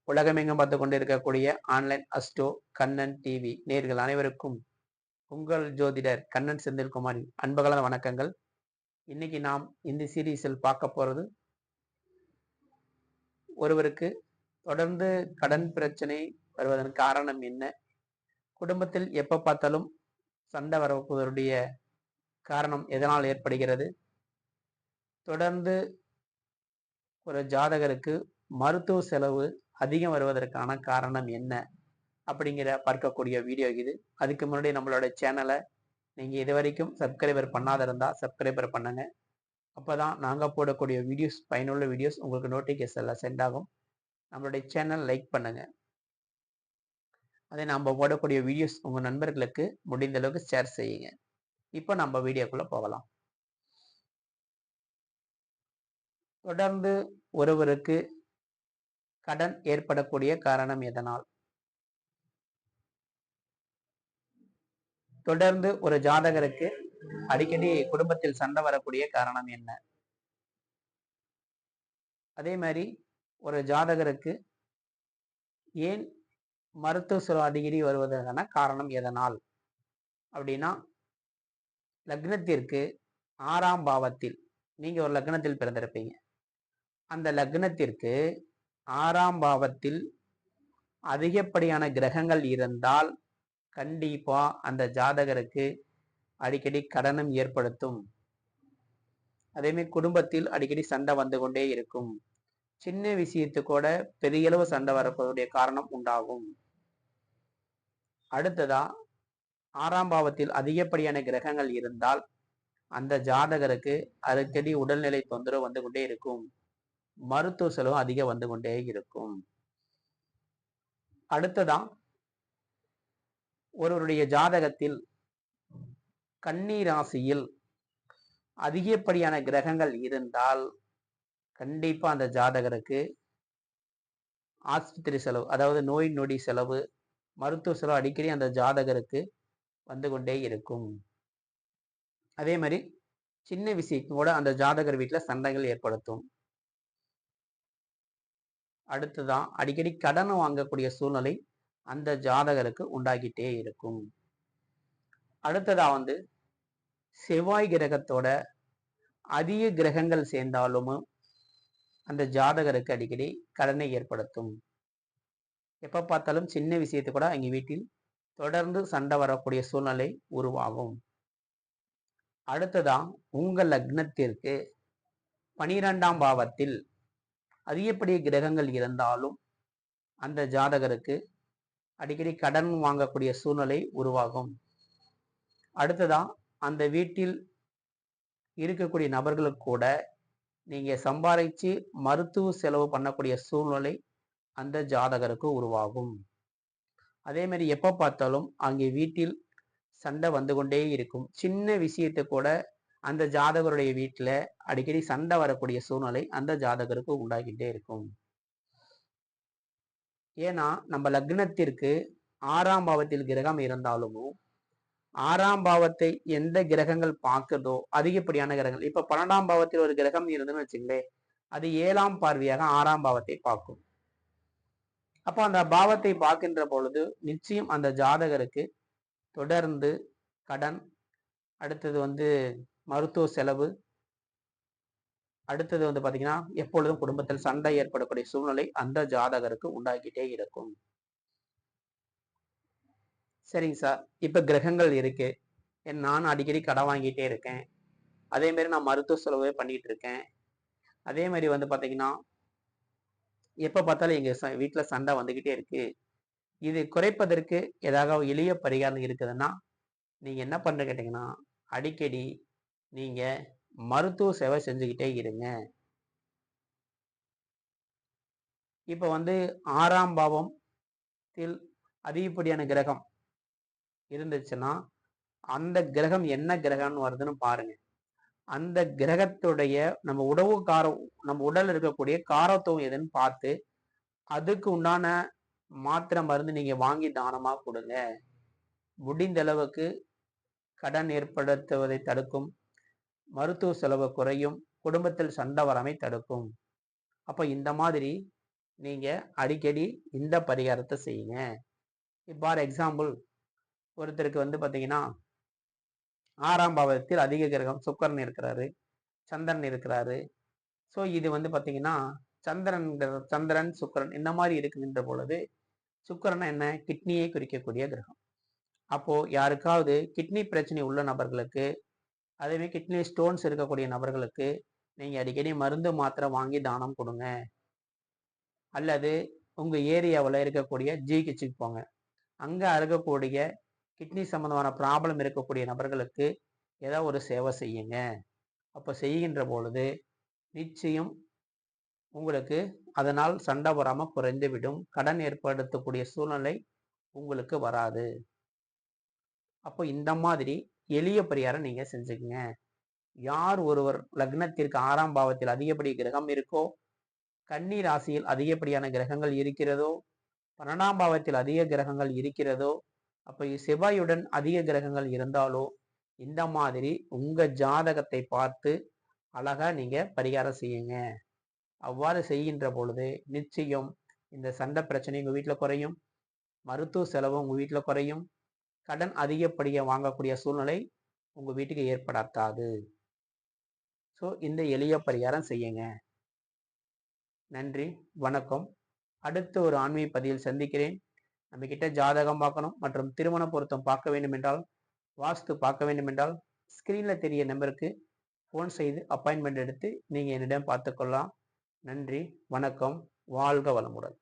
உலகமெங்கும் பார்த்து கொண்டிருக்கக்கூடிய ஆன்லைன் அஸ்ட்ரோ கண்ணன் டிவி நேர்கள் அனைவருக்கும் உங்கள் ஜோதிடர் கண்ணன் செந்தில்குமாரின் அன்புகளான வணக்கங்கள். இன்னைக்கு நாம் இந்த சீரீஸில் பார்க்க போறது, ஒருவருக்கு தொடர்ந்து கடன் பிரச்சனை வருவதன் காரணம் என்ன, குடும்பத்தில் எப்ப பார்த்தாலும் சண்டை வருவதற்குரிய காரணம் எதனால் ஏற்படுகிறது, தொடர்ந்து ஒரு ஜாதகருக்கு மருத்துவ செலவு அதிகம் வருவதற்கான காரணம் என்ன அப்படிங்கிற பார்க்கக்கூடிய வீடியோ இது. அதுக்கு முன்னாடி நம்மளோட சேனலை நீங்கள் இது வரைக்கும் சப்ஸ்கிரைபர் பண்ணாத இருந்தால் சப்ஸ்கிரைபர் பண்ணுங்க. அப்போதான் நாங்கள் போடக்கூடிய வீடியோஸ், பயனுள்ள வீடியோஸ் உங்களுக்கு நோட்டிஃபிகேஷனில் சென்ட் ஆகும். நம்மளுடைய சேனல் லைக் பண்ணுங்க. அதே நம்ம போடக்கூடிய வீடியோஸ் உங்கள் நண்பர்களுக்கு முடிந்த அளவுக்கு ஷேர் செய்யுங்க. இப்போ நம்ம வீடியோக்குள்ளே போகலாம். தொடர்ந்து ஒருவருக்கு கடன் ஏற்படக்கூடிய காரணம் எதனால்? தொடர்ந்து ஒரு ஜாதகருக்கு அடிக்கடி குடும்பத்தில் சண்டை வரக்கூடிய காரணம் என்ன? அதே மாதிரி ஒரு ஜாதகருக்கு ஏன் மருத்துவ செலவு அடிக்கடி வருவதற்கான காரணம் எதனால் அப்படின்னா, லக்னத்திற்கு 6ஆம் பாவத்தில், நீங்க ஒரு லக்னத்தில் பிறந்திருப்பீங்க. அந்த லக்னத்திற்கு 6ஆம் பாவத்தில் அதிகப்படியான கிரகங்கள் இருந்தால் கண்டிப்பா அந்த ஜாதகருக்கு அடிக்கடி கடனும் ஏற்படுத்தும். அதேமாதிரி குடும்பத்தில் அடிக்கடி சண்டை வந்து கொண்டே இருக்கும். சின்ன விஷயத்து கூட பெரிய அளவு சண்டை வரக்கூடிய காரணம் உண்டாகும். அடுத்ததா, 6ஆம் பாவத்தில் அதிகப்படியான கிரகங்கள் இருந்தால் அந்த ஜாதகருக்கு அடிக்கடி உடல்நிலை தொந்தரவு வந்து கொண்டே இருக்கும். மருத்துவ செலவு அதிகம் வந்து கொண்டே இருக்கும். அடுத்ததா, ஒருவருடைய ஜாதகத்தில் கன்னி ராசியில் அதிகப்படியான கிரகங்கள் இருந்தால் கண்டிப்பா அந்த ஜாதகருக்கு ஆஸ்பத்திரி செலவு, அதாவது நோய் நொடி செலவு, மருத்துவ செலவு அடிக்கடி அந்த ஜாதகருக்கு வந்து கொண்டே இருக்கும். அதே மாதிரி சின்ன விஷயம் கூட அந்த ஜாதகர் வீட்டில் சண்டைகள் ஏற்படுத்தும். அடுத்துதான், அடிக்கடி கடன் வாங்கக்கூடிய சூழ்நிலை அந்த ஜாதகருக்கு உண்டாகிட்டே இருக்கும். அடுத்ததா செவ்வாய் கிரகத்தோட அதிக கிரகங்கள் சேர்ந்தாலும் அந்த ஜாதகருக்கு அடிக்கடி கடனை ஏற்படுத்தும். எப்ப பார்த்தாலும் சின்ன விஷயத்தை கூட எங்க வீட்டில் தொடர்ந்து சண்டை வரக்கூடிய சூழ்நிலை உருவாகும். அடுத்ததான், உங்க லக்னத்திற்கு 12ஆம் பாவத்தில் அதிகப்படி கிரகங்கள் இருந்தாலும் அந்த ஜாதகருக்கு அடிக்கடி கடன் வாங்கக்கூடிய சூழ்நிலை உருவாகும். அடுத்ததா, அந்த வீட்டில் இருக்கக்கூடிய நபர்களுக்கு கூட நீங்க சம்பாதிச்சு மருத்துவ செலவு பண்ணக்கூடிய சூழ்நிலை அந்த ஜாதகருக்கு உருவாகும். அதே மாதிரி எப்ப பார்த்தாலும் அங்கே வீட்டில் சண்டை வந்து கொண்டே இருக்கும். சின்ன விஷயத்தை கூட அந்த ஜாதகருடைய வீட்டில் அடிக்கடி சண்டை வரக்கூடிய சூழ்நிலை அந்த ஜாதகருக்கு உண்டாகிட்டே இருக்கும். ஏன்னா நம்ம லக்னத்திற்கு 6ஆம் பாவத்தில் கிரகம் இருந்தாலும் 6ஆம் பாவத்தை எந்த கிரகங்கள் பார்க்குதோ, அதிகப்படியான கிரகங்கள், இப்ப 12ஆம் பாவத்தில் ஒரு கிரகம் இருந்துன்னு வச்சுங்களேன், அது 7ஆம் பார்வையாக 6ஆம் பாவத்தை பார்க்கும். அப்போ அந்த பாவத்தை பார்க்கின்ற பொழுது நிச்சயம் அந்த ஜாதகருக்கு தொடர்ந்து கடன், அடுத்தது மருத்துவ செலவு, அடுத்தது பாத்தீங்கன்னா எப்பொழுதும் குடும்பத்தில் சண்டை ஏற்படக்கூடிய சூழ்நிலை அந்த ஜாதகருக்கு உண்டாக்கிட்டே இருக்கும். சரிங்க சார், இப்ப கிரகங்கள் இருக்கு, நான் அடிக்கடி கடன் வாங்கிட்டே இருக்கேன், அதே மாதிரி நான் மருத்துவ செலவே பண்ணிட்டு இருக்கேன், அதே மாதிரி பாத்தீங்கன்னா எப்ப பார்த்தாலும் எங்க வீட்டுல சண்டை வந்துகிட்டே இருக்கு, இது குறைப்பதற்கு ஏதாவது எளிய பரிகாரம் இருக்குதுன்னா நீங்க என்ன பண்ற கேட்டீங்கன்னா, அடிக்கடி நீங்க மருத்துவ சேவை செஞ்சுக்கிட்டே இருங்க. இப்ப 6ஆம் பாவத்தில் அதிகப்படியான கிரகம் இருந்துச்சுன்னா அந்த கிரகம் என்ன கிரகம்னு வருதுன்னு பாருங்க. அந்த கிரகத்துடைய நம்ம உடல் இருக்கக்கூடிய காரத்துவம் எதுன்னு பார்த்து அதுக்கு உண்டான மாத்திரை மருந்து நீங்க வாங்கி தானமா கொடுங்க. முடிந்த அளவுக்கு கடன் ஏற்படுத்துவதை தடுக்கும், மருத்துவ செலவு குறையும், குடும்பத்தில் சண்டை வராமை தடுக்கும். அப்ப இந்த மாதிரி நீங்க அடிக்கடி இந்த பரிகாரத்தை செய்யுங்க. ஃபார் எக்ஸாம்பிள், ஒருத்தருக்கு வந்து பாத்தீங்கன்னா 6ஆம் பாவத்தில் அதிக கிரகம் சுக்கிரன் இருக்கிறாரு, சந்திரன் இருக்கிறாரு. ஸோ இது வந்து பாத்தீங்கன்னா சந்திரன் சுக்கிரன் இந்த மாதிரி இருக்குகின்ற பொழுது, சுக்கிரன் என்ன, கிட்னியை குறிக்கக்கூடிய கிரகம். அப்போ யாருக்காவது கிட்னி பிரச்சனை உள்ள நபர்களுக்கு, அதேமாதிரி கிட்னி ஸ்டோன்ஸ் இருக்கக்கூடிய நபர்களுக்கு நீங்க அடிக்கடி மருந்து மாத்திரை வாங்கி தானம் கொடுங்க. அல்லது உங்க ஏரியாவில் இருக்கக்கூடிய ஜிஹெச்சுக்கு போங்க. அங்க இருக்கக்கூடிய கிட்னி சம்பந்தமான ப்ராப்ளம் இருக்கக்கூடிய நபர்களுக்கு ஏதோ ஒரு சேவை செய்யுங்க. அப்ப செய்கின்ற பொழுது நிச்சயம் உங்களுக்கு அதனால் சண்டை வராம குறைந்துவிடும். கடன் ஏற்படுத்தக்கூடிய சூழ்நிலை உங்களுக்கு வராது. அப்போ இந்த மாதிரி எளிய பரிகாரம் நீங்க செஞ்சுக்கங்க. யார் ஒருவர் லக்னத்திற்கு 6ஆம் பாவத்தில் அதிகப்படி கிரகம் இருக்கோ, கன்னி ராசியில் அதிகப்படியான கிரகங்கள் இருக்கிறதோ, 12ஆம் பாவத்தில் அதிக கிரகங்கள் இருக்கிறதோ, அப்ப செவ்வாயுடன் அதிக கிரகங்கள் இருந்தாலோ, இந்த மாதிரி உங்க ஜாதகத்தை பார்த்து அழகா நீங்க பரிகாரம் செய்யுங்க. அவ்வாறு செய்கின்ற பொழுது நிச்சயம் இந்த சண்டை பிரச்சனை உங்க வீட்டுல குறையும், மருத்துவ செலவு உங்க வீட்டுல குறையும், கடன் அதிகப்படியா வாங்கக்கூடிய சூழ்நிலை உங்க வீட்டுக்கு ஏற்படாது. ஸோ இந்த எளிய பரிகாரம் செய்யுங்க. நன்றி, வணக்கம். அடுத்த ஒரு ஆன்மீக பதிவில் சந்திக்கிறேன். நம்ம கிட்ட ஜாதகம் பார்க்கணும் மற்றும் திருமண பொருத்தம் பார்க்க வேண்டும் என்றால், வாஸ்து பார்க்க வேண்டும் என்றால், ஸ்கிரீன்ல தெரிய நம்பருக்கு ஃபோன் செய்து அப்பாயின்மெண்ட் எடுத்து நீங்க என்னிடம் பார்த்துக்கொள்ளலாம். நன்றி, வணக்கம், வாழ்க வளமுடன்.